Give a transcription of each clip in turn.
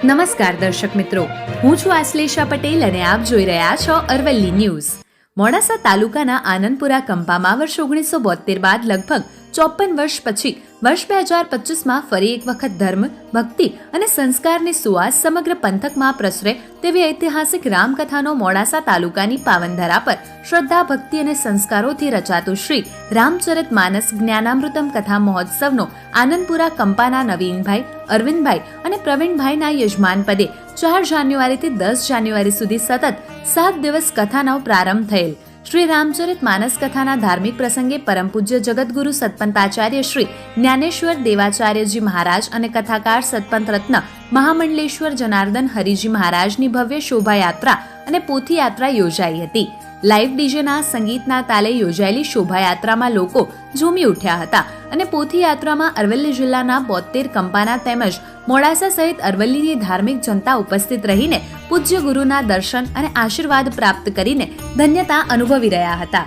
નમસ્કાર દર્શક મિત્રો, હું છું આશ્લેષા પટેલ અને આપ જોઈ રહ્યા છો અરવલ્લી ન્યૂઝ। મોડાસા તાલુકાના આનંદપુરા કંપામાં વર્ષ 1972 બાદ લગભગ 54 વર્ષ પછી વર્ષ 2025માં ફરી એક વખત ધર્મ, ભક્તિ અને સંસ્કારની સુવાસ સમગ્ર પંથકમાં પ્રસરે તેવી ઐતિહાસિક રામકથાનો મોડાસા તાલુકાની પાવનધરા પર શ્રદ્ધા, ભક્તિ અને સંસ્કારોથી રચાતું શ્રી રામચરિત માનસ જ્ઞાનામૃતમ કથા મહોત્સવનો આનંદપુરા કંપાના નવીનભાઈ, અરવિંદભાઈ અને પ્રવીણભાઈના યજમાન પદે 4 જાન્યુઆરીથી 10 જાન્યુઆરી સુધી સતત 7 દિવસ કથાનો પ્રારંભ થયેલ। શ્રી રામચરિત માનસ કથાના ધાર્મિક પ્રસંગે પરમ પૂજ્ય જગતગુરુ સતપંતાચાર્ય શ્રી જ્ઞાનેશ્વર દેવાચાર્યજી મહારાજ અને કથાકાર સતપંત રત્ન મહામંડલેશ્વર જનાર્દન હરિજી મહારાજની ભવ્ય શોભાયાત્રા અને પોથીયાત્રા યોજાઈ હતી। લાઇવ ડીજેના સંગીતના તાલે યોજાયેલી શોભાયાત્રામાં લોકો ઝૂમી ઉઠ્યા હતા અને પોથીયાત્રામાં અરવલ્લી જિલ્લાના 72 કંપાના તેમજ મોડાસા સહિત અરવલ્લીની ધાર્મિક જનતા ઉપસ્થિત રહીને પૂજ્ય ગુરુના દર્શન અને આશીર્વાદ પ્રાપ્ત કરીને ધન્યતા અનુભવી રહ્યા હતા।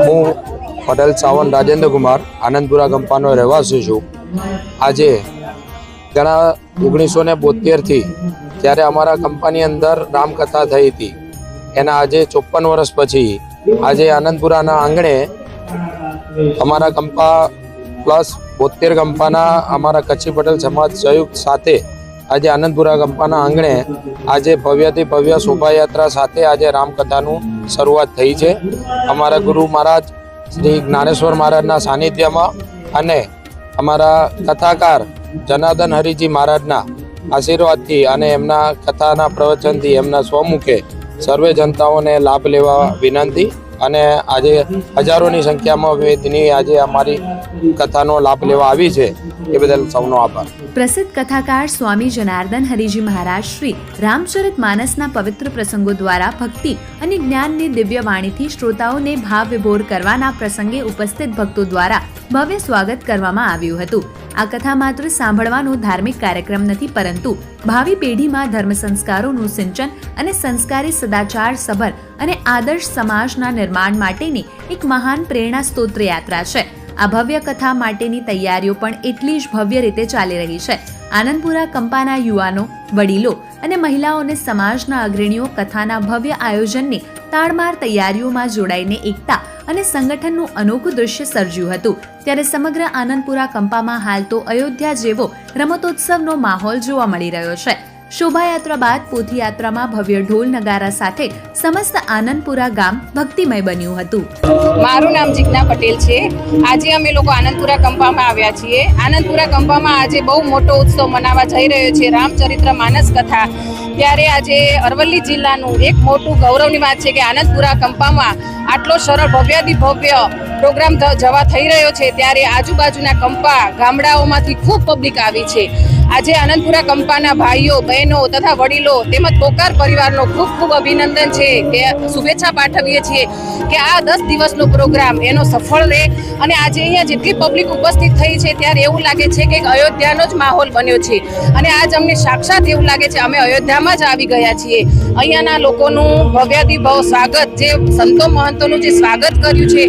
હું પટેલ સાવન રાજેન્દ્ર કુમાર આનંદપુરા કંપાનો રહેવાસી છું। આજે ઘણા 1972 થી જ્યારે અમારા કંપાની અંદર રામકથા થઈ હતી એના આજે 54 વર્ષ પછી આજે આનંદપુરાના આંગણે અમારા કંપા પ્લસ 72 કંપાના અમારા કચ્છી પટેલ સમાજ સંયુક્ત સાથે આજે આનંદપુરા કંપાના આંગણે આજે ભવ્યથી ભવ્ય શોભાયાત્રા સાથે આજે રામકથાનું શરૂઆત થઈ છે। અમારા ગુરુ મહારાજ શ્રી જ્ઞાનેશ્વર મહારાજના સાનિધ્યમાં અને અમારા કથાકાર જનાર્દન હરિજી મહારાજના આશીર્વાદથી અને એમના કથાના પ્રવચનથી એમના સ્વમુખે સર્વે જનતાઓને લાભ લેવા વિનંતી અને આજે હજારોની સંખ્યામાં વેદની આજે અમારી કથાનો લાભ લેવા આવી છે એ બદલ સૌનો આભાર। પ્રસિદ્ધ કથાકાર સ્વામી જનાર્દન હરિજી મહારાજ શ્રી રામચરિત માનસના પવિત્ર પ્રસંગો દ્વારા ભક્તિ અને જ્ઞાનની દિવ્ય વાણીથી શ્રોતાઓને ભાવ વિભોર કરવાના પ્રસંગે ઉપસ્થિત ભક્તો દ્વારા ભવ્ય સ્વાગત કરવામાં આવ્યું હતું। આ કથા માત્ર સાંભળવાનો ધાર્મિક કાર્યક્રમ નથી, પરંતુ ભાવિ પેઢીમાં ધર્મ સંસ્કારોનું સિંચન અને સંસ્કારી સદાચાર સભર અને આદર્શ સમાજના નિર્માણ માટેની એક મહાન પ્રેરણા સ્તોત્ર યાત્રા છે। આ ભવ્ય કથા માટેની તૈયારીઓ પણ એટલી જ ભવ્ય રીતે ચાલી રહી છે। આનંદપુરા કંપાના યુવાનો, વડીલો અને મહિલાઓને સમાજના અગ્રણીઓ કથાના ભવ્ય આયોજનની તાળમાર તૈયારીઓમાં જોડાઈને એકતા અને સંગઠનનું અનોખું દૃશ્ય સર્જ્યું હતું। ત્યારે સમગ્ર આનંદપુરા કંપામાં હાલ તો અયોધ્યા જેવો રમતોત્સવનો માહોલ જોવા મળી રહ્યો છે। શોભાયાત્રા બાદ પોથીયાત્રામાં ભવ્ય ઢોલ નગારા સાથે સમસ્ત આનંદપુરા ગામ ભક્તિમય બન્યું હતું। મારું નામ જીજ્ઞા પટેલ છે। આજે અમે લોકો આનંદપુરા કંપામાં આવ્યા છીએ। આનંદપુરા કંપામાં આજે બહુ મોટો ઉત્સવ મનાવવા જઈ રહ્યો છે, રામચરિત્ર માનસ કથા। ત્યારે આજે અરવલ્લી જિલ્લાનું એક મોટું ગૌરવની વાત છે કે આનંદપુરા કંપામાં આટલો સરળ ભવ્યાથી ભવ્ય પ્રોગ્રામ જવા થઈ રહ્યો છે। ત્યારે આજુબાજુના કંપા ગામડાઓમાંથી ખૂબ પબ્લિક આવી છે। આજે આનંદપુરા કંપાના ભાઈઓ, બહેનો તથા વડીલો તેમજ પોકાર પરિવારનો ખૂબ ખૂબ અભિનંદન છે કે શુભેચ્છા પાઠવીએ છીએ કે આ 10 દિવસનો પ્રોગ્રામ એનો સફળ રહે। અને આજે અહીંયા જેટલી પબ્લિક ઉપસ્થિત થઈ છે ત્યારે એવું લાગે છે કે અયોધ્યાનો જ માહોલ બન્યો છે અને આજ અમને સાક્ષાત એવું લાગે છે અમે અયોધ્યામાં જ આવી ગયા છીએ। અહીંયાના લોકોનું ભવ્યાથી ભવ્ય સ્વાગત, જે સંતો મહંતોનું જે સ્વાગત કર્યું છે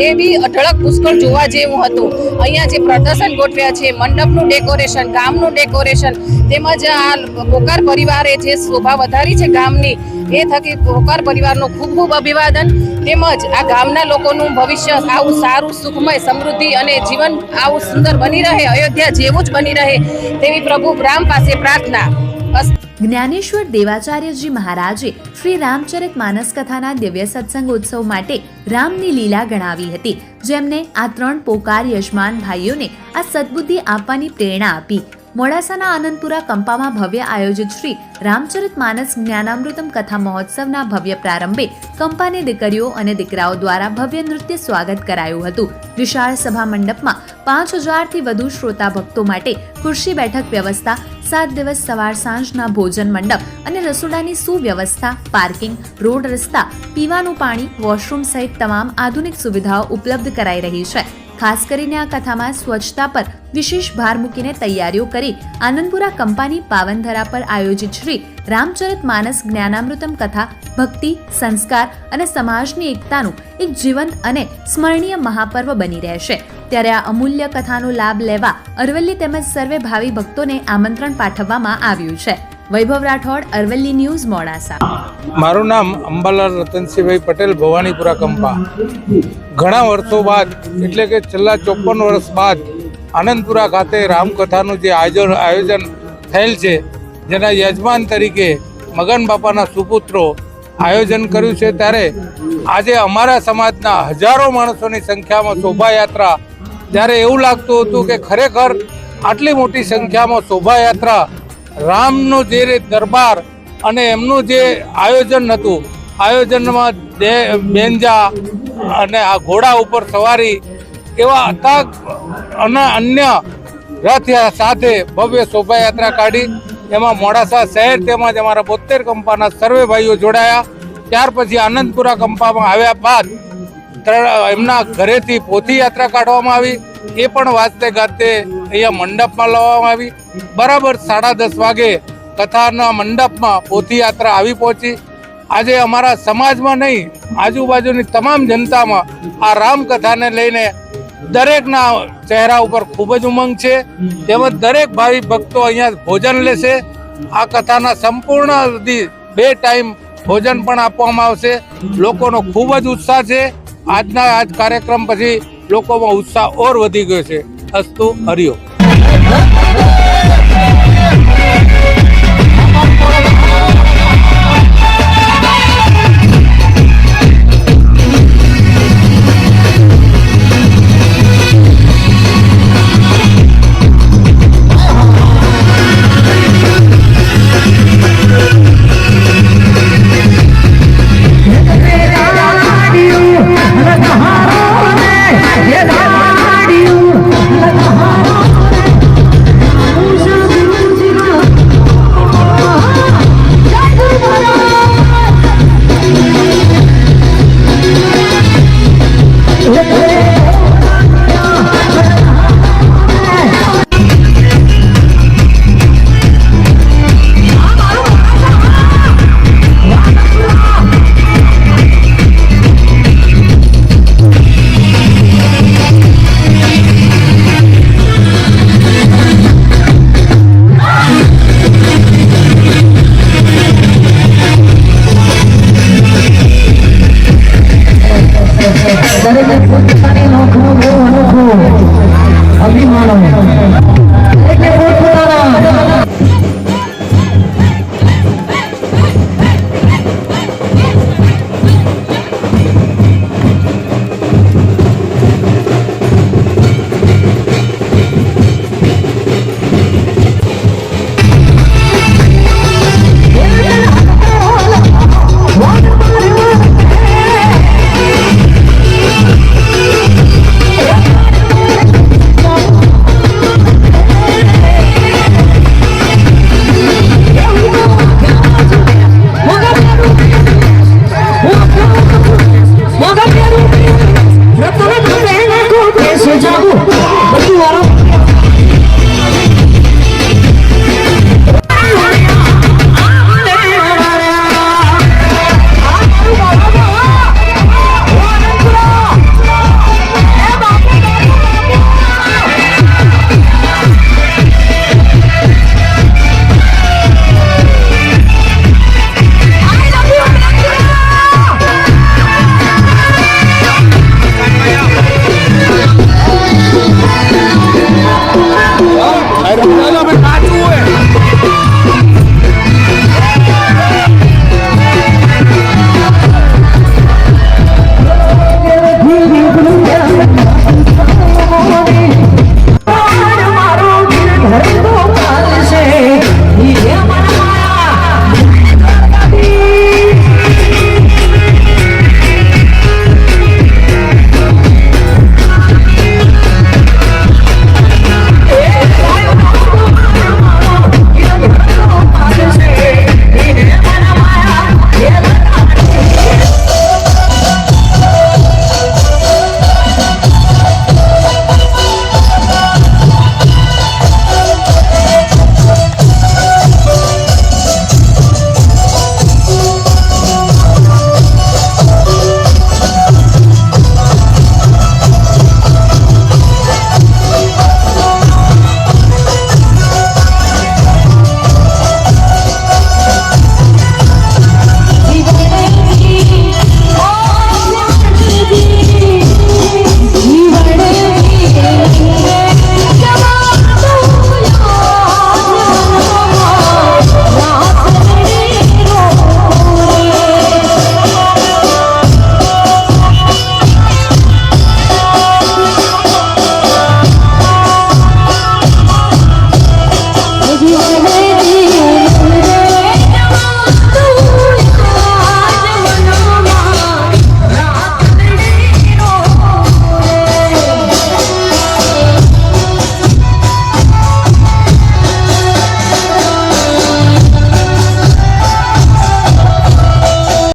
એ બી અઢળક પુષ્કળ જોવા જેવું હતું। અહીંયા જે પ્રદર્શન ગોઠવ્યા છે, મંડપનું ડેકોરેશન, ગામનું ડેકોરેશન તેમજ આ પોકાર પરિવારે જે શોભા વધારી છે ગામની, એ થકી પોકાર પરિવારનો ખૂબ ખૂબ અભિવાદન। તેમજ આ ગામના લોકોનું ભવિષ્ય આવું સારું, સુખમય, સમૃદ્ધિ અને જીવન આવું સુંદર બની રહે, અયોધ્યા જેવું જ બની રહે તેવી પ્રભુ રામ પાસે પ્રાર્થના। જ્ઞાનેશ્વર દેવાચાર્યજી મહારાજે શ્રી રામચરિત માનસ કથાના દિવ્ય સત્સંગ ઉત્સવ માટે રામની લીલા ગણાવી હતી, જેમને આ 3 પોકાર યજમાન ભાઈઓને આ સદબુદ્ધિ આપવાની પ્રેરણા આપી। મોડાસાના આનંદપુરા કંપામાં ભવ્ય આયોજિત શ્રી રામચરિત માનસ જ્ઞાનામૃતમ કથા મહોત્સવના ભવ્ય પ્રારંભે કંપાની દીકરીઓ અને દીકરાઓ દ્વારા ભવ્ય નૃત્ય સ્વાગત કરાયું હતું। વિશાળ સભા મંડપમાં 5000 થી વધુ શ્રોતા ભક્તો માટે ખુરશી બેઠક વ્યવસ્થા, 7 દિવસ સવાર સાંજના ભોજન મંડપ અને રસોડાની સુવ્યવસ્થા, પાર્કિંગ, રોડ રસ્તા, પીવાનું પાણી, વોશરૂમ સહિત તમામ આધુનિક સુવિધાઓ ઉપલબ્ધ કરાઈ રહી છે। ખાસ કરીને આ કથામાં સ્વચ્છતા પર વિશેષ ભાર મૂકીને તૈયારીઓ કરી આનંદપુરા કંપાની પાવનધરા પર આયોજિત શ્રી રામચરિત માનસ જ્ઞાનામૃતમ કથા ભક્તિ, સંસ્કાર અને સમાજની એકતાનું એક જીવંત અને સ્મરણીય મહાપર્વ બની રહેશે। ત્યારે આ અમૂલ્ય કથાનો લાભ લેવા અરવલ્લી તેમજ સર્વે ભાવિ ભક્તોને આમંત્રણ પાઠવવામાં આવ્યું છે. વૈભવ રાઠોડ, અરવલ્લી ન્યૂઝ, મોડાસા. મારું નામ અંબાલાલ રતનસિંહભાઈ પટેલ, ભવાનીપુરા કંપા. ઘણા વર્ષો બાદ એટલે કે છેલ્લા 54 વર્ષ બાદ આનંદપુરા ખાતે રામકથાનું જે આયોજન થયેલ છે, જેના યજમાન તરીકે મગન બાપાના સુપુત્રો આયોજન કર્યું છે, ત્યારે આજે અમારા સમાજના હજારો માણસોની સંખ્યામાં શોભાયાત્રા, ત્યારે એવું લાગતું હતું કે ખરેખર આટલી મોટી સંખ્યામાં શોભાયાત્રા, રામનો જે દરબાર અને એમનું જે આયોજન હતું, આયોજનમાં બેંજા અને આ ઘોડા ઉપર સવારી એવા અથાગ અને અન્ય રથ સાથે ભવ્ય શોભાયાત્રા કાઢી. એમાં મોડાસા શહેર તેમજ અમારા 72 કંપાના સર્વે ભાઈઓ જોડાયા. ત્યાર પછી આનંદપુરા કંપામાં આવ્યા બાદ એમના ઘરેથી પોથી યાત્રા કાઢવામાં આવી. એ પણ વાજતે ગાજતે અહીંયા મંડપમાં લાવવામાં આવી. બરાબર 10:30 વાગે કથાના મંડપમાં પોથી યાત્રા આવી પહોંચી. આજે અમારા સમાજમાં નહીં, આજુબાજુની તમામ જનતામાં આ રામકથાને લઈને દરેકના ચહેરા ઉપર ખૂબ જ ઉમંગ છે. તેમજ દરેક ભાવિ ભક્તો અહીંયા ભોજન લેશે. આ કથાના સંપૂર્ણ 2 ટાઈમ ભોજન પણ આપવામાં આવશે. લોકોનો ખૂબ જ ઉત્સાહ છે. આજ કાર્યક્રમ પછી લોકોમાં ઉત્સાહ ઓર વધી ગયો છે. અસ્તુ હરિયો.